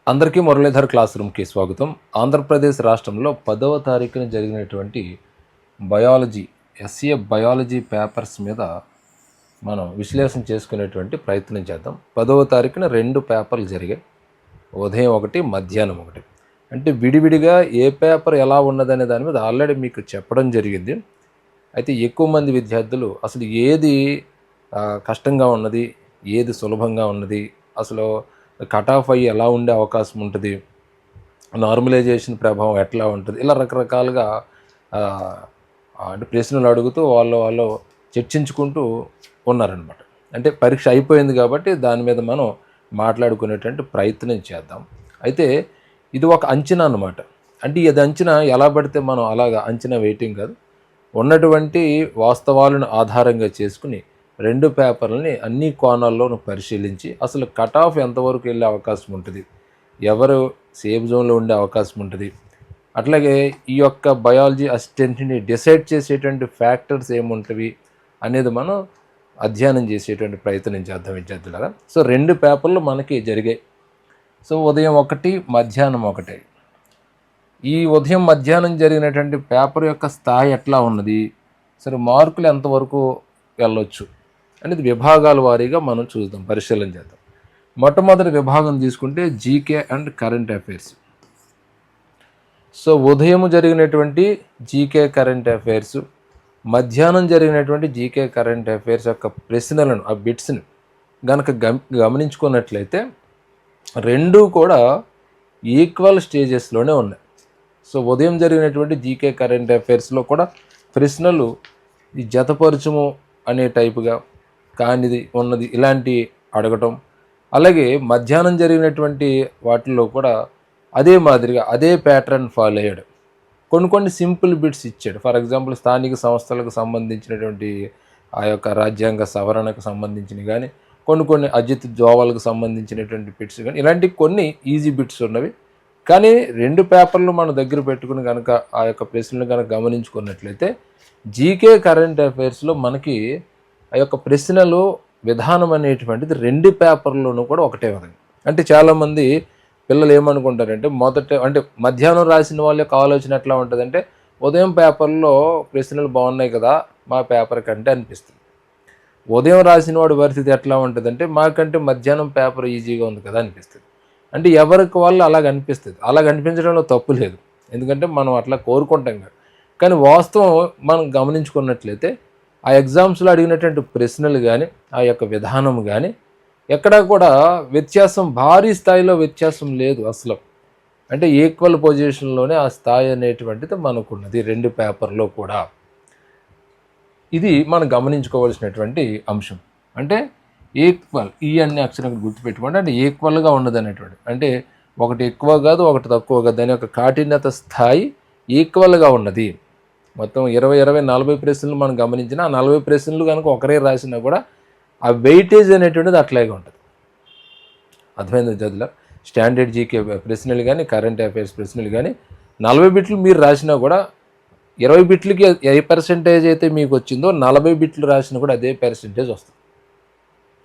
అందరికీ మురళీధర్ క్లాస్ రూమ్కి స్వాగతం. ఆంధ్రప్రదేశ్ రాష్ట్రంలో 10వ తారీఖున జరిగినటువంటి బయాలజీ ఎస్ఏ బయాలజీ పేపర్స్ మీద మనం విశ్లేషణ చేసుకునేటువంటి ప్రయత్నం చేద్దాం. 10వ తారీఖున 2 పేపర్లు జరిగాయి. ఉదయం ఒకటి, మధ్యాహ్నం ఒకటి. అంటే విడివిడిగా ఏ పేపర్ ఎలా ఉన్నదనే దాని మీద ఆల్రెడీ మీకు చెప్పడం జరిగింది. అయితే ఎక్కువ మంది విద్యార్థులు అసలు ఏది కష్టంగా ఉన్నది, ఏది సులభంగా ఉన్నది, అసలు కట్ ఆఫ్ అయ్యి ఎలా ఉండే అవకాశం ఉంటుంది, నార్మలైజేషన్ ప్రభావం ఎట్లా ఉంటుంది, ఇలా రకరకాలుగా అంటే ప్రశ్నలు అడుగుతూ వాళ్ళు చర్చించుకుంటూ ఉన్నారనమాట. అంటే పరీక్ష అయిపోయింది కాబట్టి దాని మీద మనం మాట్లాడుకునేటువంటి ప్రయత్నం చేద్దాం. అయితే ఇది ఒక అంచనా అన్నమాట. అంటే ఇది అంచనా ఎలా పడితే మనం అలాగా అంచనా వేయటం కాదు, ఉన్నటువంటి వాస్తవాలను ఆధారంగా చేసుకుని 2 పేపర్లని అన్ని కోణాల్లోనూ పరిశీలించి అసలు కట్ ఆఫ్ ఎంతవరకు వెళ్ళే అవకాశం ఉంటుంది, ఎవరు సేఫ్ జోన్లో ఉండే అవకాశం ఉంటుంది, అట్లాగే ఈ యొక్క బయాలజీ అసిస్టెంట్ని డిసైడ్ చేసేటువంటి ఫ్యాక్టర్స్ ఏముంటవి అనేది మనం అధ్యయనం చేసేటువంటి ప్రయత్నం చేద్దాం విద్యార్థులారా. సో 2 పేపర్లు మనకి జరిగాయి. సో ఉదయం ఒకటి, మధ్యాహ్నం ఒకటి. ఈ ఉదయం మధ్యాహ్నం జరిగినటువంటి పేపర్ యొక్క స్థాయి ఎట్లా ఉన్నది, సరే మార్కులు ఎంతవరకు వెళ్ళొచ్చు అనేది విభాగాల వారీగా మనం చూద్దాం, పరిశీలన చేద్దాం. మొట్టమొదటి విభాగం తీసుకుంటే GK and current affairs. So ఉదయం జరిగినటువంటి జీకే కరెంట్ అఫైర్స్, మధ్యాహ్నం జరిగినటువంటి జీకే కరెంట్ అఫైర్స్ యొక్క ప్రశ్నలను, ఆ బిట్స్ని కనుక గమనించుకున్నట్లయితే 2 కూడా ఈక్వల్ స్టేజెస్లోనే ఉన్నాయి. సో ఉదయం జరిగినటువంటి జీకే కరెంట్ అఫైర్స్లో కూడా ప్రశ్నలు ఈ జతపరచుము అనే టైపుగా, కానిది ఉన్నది ఇలాంటి అడగటం, అలాగే మధ్యాహ్నం జరిగినటువంటి వాటిల్లో కూడా అదే మాదిరిగా అదే ప్యాటర్న్ ఫాలో అయ్యాడు. కొన్ని సింపుల్ బిట్స్ ఇచ్చాడు. ఫర్ ఎగ్జాంపుల్ స్థానిక సంస్థలకు సంబంధించినటువంటి ఆ యొక్క రాజ్యాంగ సవరణకు సంబంధించినవి కానీ, కొన్ని అజిత్ జోవాల్కు సంబంధించినటువంటి బిట్స్ కానీ, ఇలాంటి కొన్ని ఈజీ బిట్స్ ఉన్నవి. కానీ 2 పేపర్లు మన దగ్గర పెట్టుకుని కనుక ఆ యొక్క ప్రశ్నలు కనుక గమనించుకున్నట్లయితే జీకే కరెంట్ అఫైర్స్లో మనకి ఆ యొక్క ప్రశ్నలు విధానం అనేటువంటిది 2 పేపర్లోనూ కూడా ఒకటే విధంగా. అంటే చాలామంది పిల్లలు ఏమనుకుంటారంటే అంటే మధ్యాహ్నం రాసిన వాళ్ళ యొక్క ఆలోచన ఎట్లా ఉంటుందంటే ఉదయం పేపర్లో ప్రశ్నలు బాగున్నాయి కదా మా పేపర్ కంటే అనిపిస్తుంది. ఉదయం రాసిన వాడి పరిస్థితి ఎట్లా ఉంటుందంటే మాకంటే మధ్యాహ్నం పేపర్ ఈజీగా ఉంది కదా అనిపిస్తుంది. అంటే ఎవరికి వాళ్ళు అలాగ అనిపిస్తుంది. అలాగ అనిపించడంలో తప్పు లేదు, ఎందుకంటే మనం అట్లా కోరుకుంటాం కదా. కానీ వాస్తవం మనం గమనించుకున్నట్లయితే ఆ ఎగ్జామ్స్లో అడిగినటువంటి ప్రశ్నలు కానీ, ఆ యొక్క విధానం కానీ ఎక్కడా కూడా వ్యత్యాసం, భారీ స్థాయిలో వ్యత్యాసం లేదు అసలు. అంటే ఈక్వల్ పొజిషన్లోనే ఆ స్థాయి అనేటువంటిది మనకున్నది 2 పేపర్లో కూడా. ఇది మనం గమనించుకోవాల్సినటువంటి అంశం. అంటే ఈక్వల్, ఈ అన్ని అక్షరం గుర్తుపెట్టుకోండి. అంటే ఈక్వల్గా ఉన్నది అనేటువంటి, అంటే ఒకటి ఎక్కువ కాదు, ఒకటి తక్కువ కాదు, దాని యొక్క కాఠిన్యత స్థాయి ఈక్వల్గా ఉన్నది. మొత్తం 20 ప్రశ్నలు మనం గమనించిన ఆ 40 ప్రశ్నలు కనుక ఒకరే రాసినా కూడా ఆ వెయిటేజ్ అనేటువంటిది అట్లాగే ఉంటుంది. అర్థమైంది విద్యార్థుల? స్టాండర్డ్ జీకే ప్రశ్నలు కానీ, కరెంట్ అఫైర్స్ ప్రశ్నలు కానీ 40 బిట్లు మీరు రాసినా కూడా 20 బిట్లకి ఏ పర్సెంటేజ్ అయితే మీకు వచ్చిందో 40 బిట్లు రాసినా కూడా అదే పర్సెంటేజ్ వస్తుంది.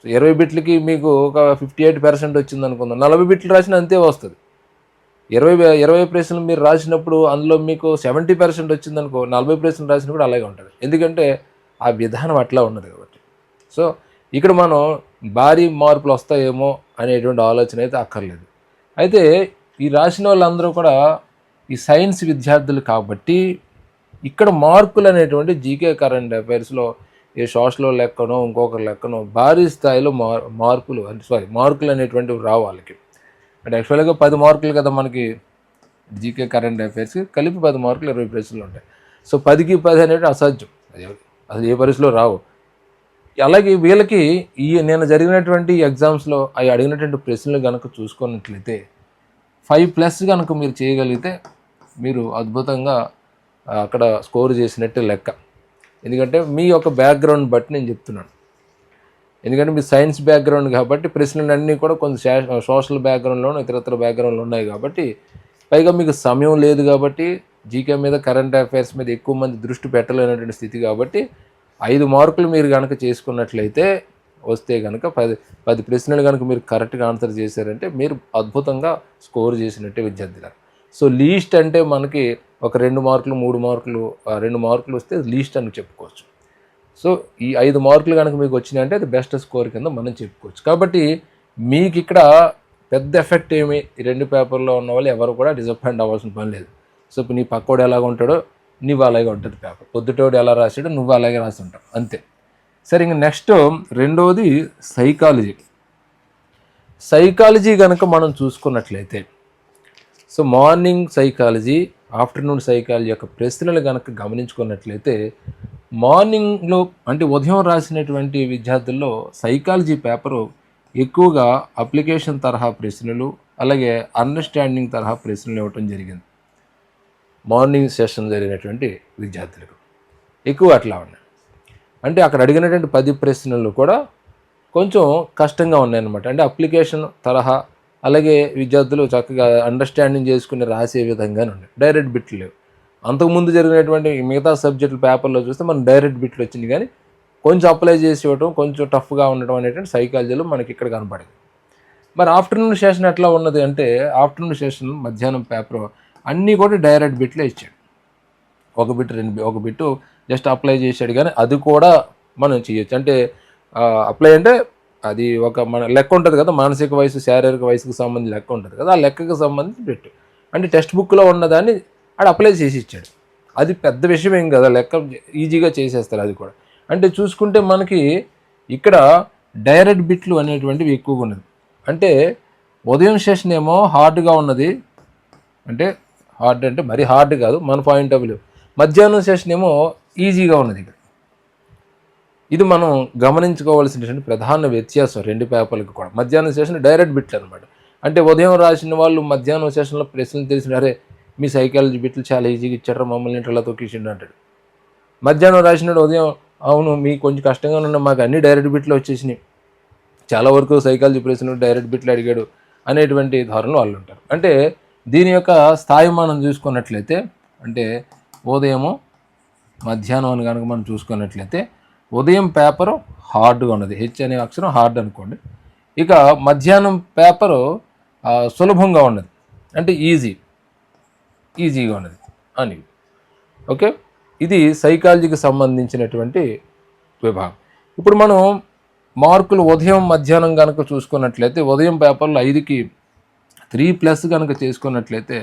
సో 20 బిట్లకి మీకు ఒక 58% వచ్చింది అనుకుందాం, 40 బిట్లు రాసినా అంతే వస్తుంది. 20 ప్రశ్నలు మీరు రాసినప్పుడు అందులో మీకు 70% వచ్చిందనుకో, 40 ప్రశ్నలు రాసినా కూడా అలాగే ఉంటుంది. ఎందుకంటే ఆ విధానం అట్లా ఉన్నది కాబట్టి. సో ఇక్కడ మనం భారీ మార్పులు వస్తాయేమో అనేటువంటి ఆలోచన అయితే అక్కర్లేదు. అయితే ఈ రాసిన వాళ్ళందరూ కూడా ఈ సైన్స్ విద్యార్థులు కాబట్టి ఇక్కడ మార్కులు అనేటువంటి జీకే కరెంట్ అఫైర్స్లో ఏ సోషల్ లెక్కనో ఇంకొకరు లెక్కనో భారీ స్థాయిలో మార్కులు అనేటువంటివి రావు వాళ్ళకి. అంటే యాక్చువల్గా 10 మార్కులు కదా మనకి జీకే కరెంట్ అఫైర్స్కి, కలిపి 10 మార్కులు 20 ప్రశ్నలు ఉంటాయి. సో 10కి 10 అనేది అసాధ్యం, అసలు ఏ పరిస్థితిలో రావు. అలాగే వీళ్ళకి నేను జరిగినటువంటి ఎగ్జామ్స్లో అవి అడిగినటువంటి ప్రశ్నలు కనుక చూసుకున్నట్లయితే 5+ కనుక మీరు చేయగలిగితే మీరు అద్భుతంగా అక్కడ స్కోర్ చేసినట్టే లెక్క. ఎందుకంటే మీ యొక్క బ్యాక్గ్రౌండ్ బట్టి నేను చెప్తున్నాను. ఎందుకంటే మీ సైన్స్ బ్యాక్గ్రౌండ్ కాబట్టి ప్రశ్నలు అన్నీ కూడా కొంచెం సోషల్ బ్యాక్గ్రౌండ్లోనూ ఇతరత్ర బ్యాక్గ్రౌండ్లో ఉన్నాయి కాబట్టి, పైగా మీకు సమయం లేదు కాబట్టి, జీకే మీద కరెంట్ అఫైర్స్ మీద ఎక్కువ మంది దృష్టి పెట్టలేనటువంటి స్థితి కాబట్టి 5 మార్కులు మీరు కనుక చేసుకున్నట్లయితే వస్తే కనుక 10 ప్రశ్నలు కనుక మీరు కరెక్ట్గా ఆన్సర్ చేశారంటే మీరు అద్భుతంగా స్కోర్ చేసినట్టే విద్యార్థులు. సో లీస్ట్ అంటే మనకి ఒక 2 మార్కులు 3 మార్కులు 2 మార్కులు వస్తే లీస్ట్ అని చెప్పుకోవచ్చు. సో ఈ 5 మార్కులు కనుక మీకు వచ్చినాయంటే అది బెస్ట్ స్కోర్ కింద మనం చెప్పుకోవచ్చు. కాబట్టి మీకు ఇక్కడ పెద్ద ఎఫెక్ట్ ఏమి ఈ 2 పేపర్లో ఉన్న వాళ్ళు ఎవరు కూడా డిసప్పాయింట్ అవ్వాల్సిన పని లేదు. సో ఇప్పుడు నీ పక్కోడు ఎలాగ ఉంటాడో నువ్వు అలాగే ఉంటుంది పేపర్, పొద్దుటోడు ఎలా రాసాడో నువ్వు అలాగే రాసి ఉంటావు అంతే. సరే, ఇంక నెక్స్ట్ రెండవది సైకాలజీ. సైకాలజీ కనుక మనం చూసుకున్నట్లయితే so morning psychology, afternoon psychology యొక్క ప్రశ్నలు కనుక గమనించుకున్నట్లయితే మార్నింగ్లో అంటే ఉదయం రాసినటువంటి విద్యార్థుల్లో సైకాలజీ పేపరు ఎక్కువగా అప్లికేషన్ తరహా ప్రశ్నలు అలాగే అండర్స్టాండింగ్ తరహా ప్రశ్నలు ఇవ్వటం జరిగింది. మార్నింగ్ సెషన్ జరిగినటువంటి విద్యార్థులకు ఎక్కువ అట్లా ఉన్నాయి. అంటే అక్కడ అడిగినటువంటి 10 ప్రశ్నలు కూడా కొంచెం కష్టంగా ఉన్నాయన్నమాట. అంటే అప్లికేషన్ తరహా అలాగే విద్యార్థులు చక్కగా అండర్స్టాండింగ్ చేసుకుని రాసే విధంగానే ఉన్నాయి. డైరెక్ట్ బిట్లు లేవు. అంతకుముందు జరిగినటువంటి మిగతా సబ్జెక్టుల పేపర్లో చూస్తే మనం డైరెక్ట్ బిట్లు వచ్చింది, కానీ కొంచెం అప్లై చేసి ఇవ్వటం కొంచెం టఫ్గా ఉండటం అనేటువంటి సైకాలజీలో మనకి ఇక్కడ కనపడింది. మరి ఆఫ్టర్నూన్ సెషన్ ఎట్లా ఉన్నది అంటే ఆఫ్టర్నూన్ సెషన్ మధ్యాహ్నం పేపర్ అన్నీ కూడా డైరెక్ట్ బిట్లే ఇచ్చాడు. ఒక బిట్టు జస్ట్ అప్లై చేశాడు, కానీ అది కూడా మనం చేయొచ్చు. అంటే అప్లై అంటే అది ఒక మన లెక్క ఉంటుంది కదా, మానసిక వయసు శారీరక వయసుకు సంబంధించి లెక్క ఉంటుంది కదా, ఆ లెక్కకు సంబంధించి పెట్టు అంటే టెక్స్ట్ బుక్లో ఉన్నదాన్ని ఆడు అప్లై చేసి ఇచ్చాడు. అది పెద్ద విషయం ఏం కదా, లెక్క ఈజీగా చేసేస్తారు అది కూడా. అంటే చూసుకుంటే మనకి ఇక్కడ డైరెక్ట్ బిట్లు అనేటువంటివి ఎక్కువగా ఉన్నది. అంటే ఉదయం సెషన్ ఏమో హార్డ్గా ఉన్నది, అంటే హార్డ్ అంటే మరీ హార్డ్ కాదు మన పాయింట్ ఆఫ్ వ్యూ. మధ్యాహ్నం సెషన్ ఏమో ఈజీగా ఉన్నది. ఇక్కడ ఇది మనం గమనించుకోవాల్సినటువంటి ప్రధాన వ్యత్యాసం 2 పేపర్లకు కూడా. మధ్యాహ్నం సెషన్ డైరెక్ట్ బిట్లు అనమాట. అంటే ఉదయం రాసిన వాళ్ళు మధ్యాహ్నం సెషన్లో ప్రశ్నలు తెలిసిన అరే మీ సైకాలజీ బిట్లు చాలా ఈజీగా ఇచ్చారు మమ్మల్ని ఇంట్లో తొక్కిసిండు అంటాడు. మధ్యాహ్నం రాసినాడు ఉదయం అవును మీకు కొంచెం కష్టంగా ఉన్న మాకు అన్ని డైరెక్ట్ బిట్లు వచ్చేసినాయి, చాలా వరకు సైకాలజీ ప్రశ్నలు డైరెక్ట్ బిట్లు అడిగాడు అనేటువంటి ధోరణిలో వాళ్ళు ఉంటారు. అంటే దీని యొక్క స్థాయి మనం చూసుకున్నట్లయితే అంటే ఉదయము మధ్యాహ్నం అని కనుక మనం చూసుకున్నట్లయితే ఉదయం పేపరు హార్డ్గా ఉన్నది, హెచ్ అనే అక్షరం హార్డ్ అనుకోండి. ఇక మధ్యాహ్నం పేపరు సులభంగా ఉన్నది, అంటే ఈజీగా ఉన్నది అని. ఓకే, ఇది సైకాలజీకి సంబంధించినటువంటి విభాగం. ఇప్పుడు మనం మార్కులు ఉదయం మధ్యాహ్నం కనుక చూసుకున్నట్లయితే ఉదయం పేపర్లో 5కి 3+ కనుక చేసుకున్నట్లయితే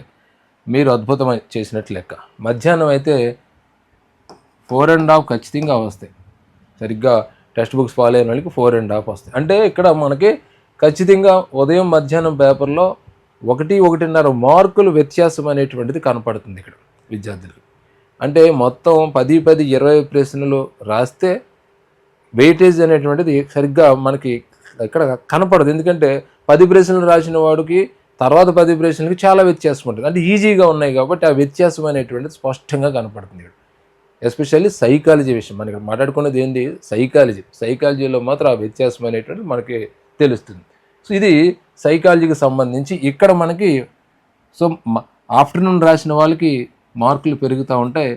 మీరు అద్భుతం చేసినట్లు లెక్క. మధ్యాహ్నం అయితే 4.5 ఖచ్చితంగా వస్తాయి. సరిగ్గా టెక్స్ట్ బుక్స్ ఫాలో అయిన వాళ్ళకి 4.5 వస్తాయి. అంటే ఇక్కడ మనకి ఖచ్చితంగా ఉదయం మధ్యాహ్నం పేపర్లో 1-1.5 మార్కులు వ్యత్యాసం అనేటువంటిది కనపడుతుంది ఇక్కడ విద్యార్థులకు. అంటే మొత్తం 10-20 ప్రశ్నలు రాస్తే వెయిటేజ్ అనేటువంటిది సరిగ్గా మనకి ఇక్కడ కనపడదు. ఎందుకంటే 10 ప్రశ్నలు రాసిన వాడికి తర్వాత 10 ప్రశ్నలకి చాలా వ్యత్యాసం ఉంటుంది. అంటే ఈజీగా ఉన్నాయి కాబట్టి ఆ వ్యత్యాసం అనేటువంటిది స్పష్టంగా కనపడుతుంది ఇక్కడ. ఎస్పెషల్లీ సైకాలజీ విషయం మనకి మాట్లాడుకున్నది ఏంటి, సైకాలజీలో మాత్రం ఆ వ్యత్యాసం అనేటువంటిది మనకి తెలుస్తుంది. సో ఇది సైకాలజీకి సంబంధించి ఇక్కడ మనకి సో ఆఫ్టర్నూన్ రాసిన వాళ్ళకి మార్కులు పెరుగుతూ ఉంటాయి,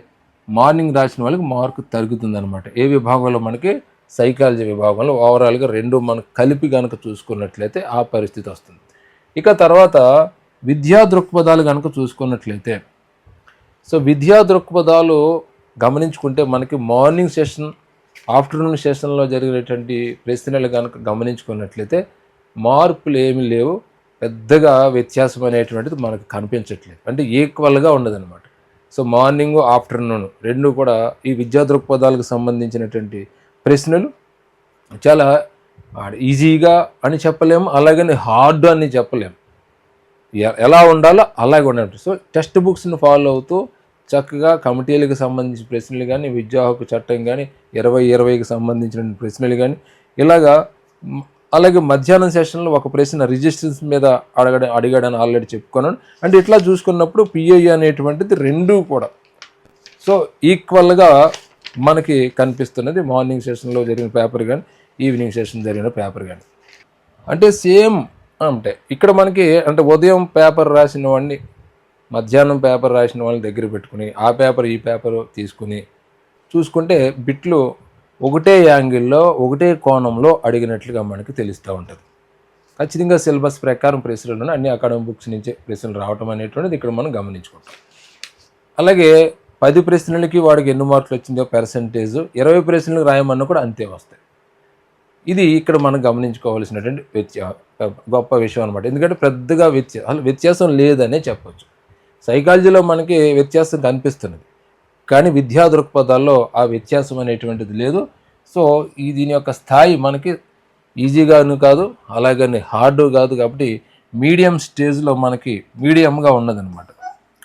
మార్నింగ్ రాసిన వాళ్ళకి మార్కు తగ్గుతుంది అనమాట. ఏ విభాగంలో మనకి సైకాలజీ విభాగంలో ఓవరాల్గా 2 మనకు కలిపి కనుక చూసుకున్నట్లయితే ఆ పరిస్థితి వస్తుంది. ఇక తర్వాత విద్యా దృక్పథాలు కనుక చూసుకున్నట్లయితే సో విద్యా దృక్పథాలు గమనించుకుంటే మనకి మార్నింగ్ సెషన్ ఆఫ్టర్నూన్ సెషన్లో జరిగినటువంటి ప్రశ్నలు కనుక గమనించుకున్నట్లయితే మార్పులు ఏమీ లేవు, పెద్దగా వ్యత్యాసం అనేటువంటిది మనకు కనిపించట్లేదు, అంటే ఈక్వల్గా ఉండదన్నమాట. సో మార్నింగ్ ఆఫ్టర్నూన్ 2 కూడా ఈ విద్యా దృక్పథాలకు సంబంధించినటువంటి ప్రశ్నలు చాలా ఈజీగా అని చెప్పలేము, అలాగని హార్డ్ అని చెప్పలేము, ఎలా ఉండాలో అలాగే ఉండాలి. సో టెక్స్ట్ బుక్స్ని ఫాలో అవుతూ చక్కగా కమిటీలకు సంబంధించిన ప్రశ్నలు కానీ విద్యా హక్కు చట్టం కానీ 2020కి సంబంధించిన ప్రశ్నలు కానీ ఇలాగా. అలాగే మధ్యాహ్నం సెషన్లో ఒక ప్రశ్న రిజిస్ట్రెన్స్ మీద అడిగాడని ఆల్రెడీ చెప్పుకున్నాను. అంటే ఇట్లా చూసుకున్నప్పుడు పిఐ అనేటువంటిది 2 కూడా సో ఈక్వల్గా మనకి కనిపిస్తున్నది మార్నింగ్ సెషన్లో జరిగిన పేపర్ కానీ ఈవినింగ్ సెషన్ జరిగిన పేపర్ కానీ. అంటే సేమ్ అంటే ఇక్కడ మనకి అంటే ఉదయం పేపర్ రాసిన వాడిని మధ్యాహ్నం పేపర్ రాసిన వాళ్ళని దగ్గర పెట్టుకుని ఆ పేపర్ ఈ పేపర్ తీసుకుని చూసుకుంటే బిట్లు ఒకటే యాంగిల్లో ఒకటే కోణంలో అడిగినట్లుగా మనకి తెలుస్తూ ఉంటుంది. ఖచ్చితంగా సిలబస్ ప్రకారం ప్రశ్నలు అన్ని అకాడమిక్ బుక్స్ నుంచే ప్రశ్నలు రావటం అనేటువంటిది ఇక్కడ మనం గమనించుకుంటాం. అలాగే 10 ప్రశ్నలకి వాడికి ఎన్ని మార్కులు వచ్చిందో పర్సంటేజ్, 20 ప్రశ్నలకు రాయమన్నా కూడా అంతే వస్తాయి. ఇది ఇక్కడ మనం గమనించుకోవాల్సినటువంటి గొప్ప విషయం అనమాట. ఎందుకంటే పెద్దగా వ్యత్యాసం లేదనే చెప్పచ్చు. సైకాలజీలో మనకి వ్యత్యాసం కనిపిస్తున్నది, కానీ విద్యా దృక్పథాల్లో ఆ వ్యత్యాసం అనేటువంటిది లేదు. సో దీని యొక్క స్థాయి మనకి ఈజీగాను కాదు, అలాగని హార్డ్ కాదు. కాబట్టి మీడియం స్టేజ్లో మనకి మీడియంగా ఉన్నదనమాట.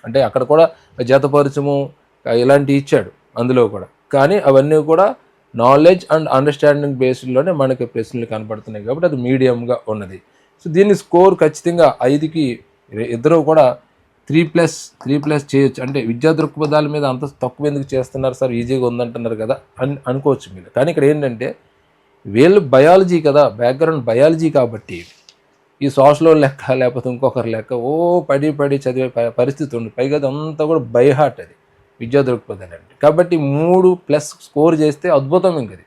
అంటే అక్కడ కూడా జతపరచము ఇలాంటివి ఇచ్చాడు అందులో కూడా, కానీ అవన్నీ కూడా నాలెడ్జ్ అండ్ అండర్స్టాండింగ్ బేస్డ్లోనే మనకి ప్రశ్నలు కనపడుతున్నాయి. కాబట్టి అది మీడియంగా ఉన్నది. సో దీని స్కోర్ ఖచ్చితంగా 5కి ఇద్దరు కూడా 3+3+ చేయొచ్చు. అంటే విద్యా దృక్పథాల మీద అంత తక్కువ ఎందుకు చేస్తున్నారు సార్, ఈజీగా ఉందంటున్నారు కదా అని అనుకోవచ్చు మీరు. కానీ ఇక్కడ ఏంటంటే వీళ్ళు బయాలజీ కదా, బ్యాక్గ్రౌండ్ బయాలజీ కాబట్టి ఈ సోషల్ లెక్క లేకపోతే ఇంకొకరి లెక్క పడి చదివే పరిస్థితి ఉంది. పైగా అంతా కూడా బై హార్ట్ అది విద్యా దృక్పథాలు అంటే. కాబట్టి 3+ స్కోర్ చేస్తే అద్భుతం. ఇంకది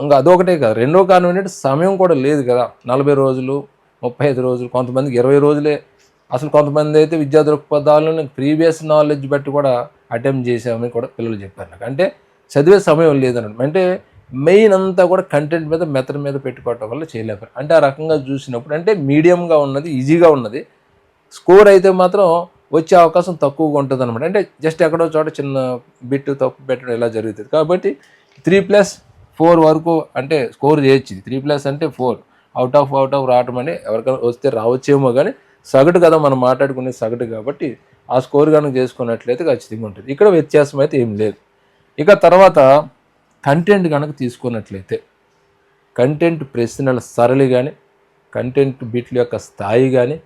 ఇంకా అదొకటే కాదు, రెండో కారణం ఏంటంటే సమయం కూడా లేదు కదా. 40 రోజులు, 35 రోజులు, కొంతమందికి 20 రోజులే. అసలు కొంతమంది అయితే విద్యా దృక్పథాలను ప్రీవియస్ నాలెడ్జ్ బట్టి కూడా అటెంప్ట్ చేసామని కూడా పిల్లలు చెప్పారు నాకు. అంటే చదివే సమయం లేదన్నమాట. అంటే మెయిన్ అంతా కూడా కంటెంట్ మీద మెథడ్ మీద పెట్టుకోవటం వల్ల చేయలేకపోయారు. అంటే ఆ రకంగా చూసినప్పుడు అంటే మీడియంగా ఉన్నది, ఈజీగా ఉన్నది. స్కోర్ అయితే మాత్రం వచ్చే అవకాశం తక్కువగా ఉంటుంది అనమాట. అంటే జస్ట్ ఎక్కడో చోట చిన్న బిట్ తప్పు పెట్టడం ఇలా జరుగుతుంది. కాబట్టి 3+4 వరకు అంటే స్కోర్ చేయొచ్చు. 3+ అంటే 4 అవుట్ ఆఫ్ రావటం అని ఎవరికైనా వస్తే రావచ్చేమో, కానీ సగటు కదా మనం మాట్లాడుకునే సగటు. కాబట్టి ఆ స్కోర్ కనుక చేసుకున్నట్లయితే ఖచ్చితంగా ఉంటుంది. ఇక్కడ వ్యత్యాసం అయితే ఏం లేదు. ఇక తర్వాత కంటెంట్ కనుక తీసుకున్నట్లయితే కంటెంట్ ప్రశ్నల సరళి కానీ, కంటెంట్ బిట్ల యొక్క స్థాయి కానీ,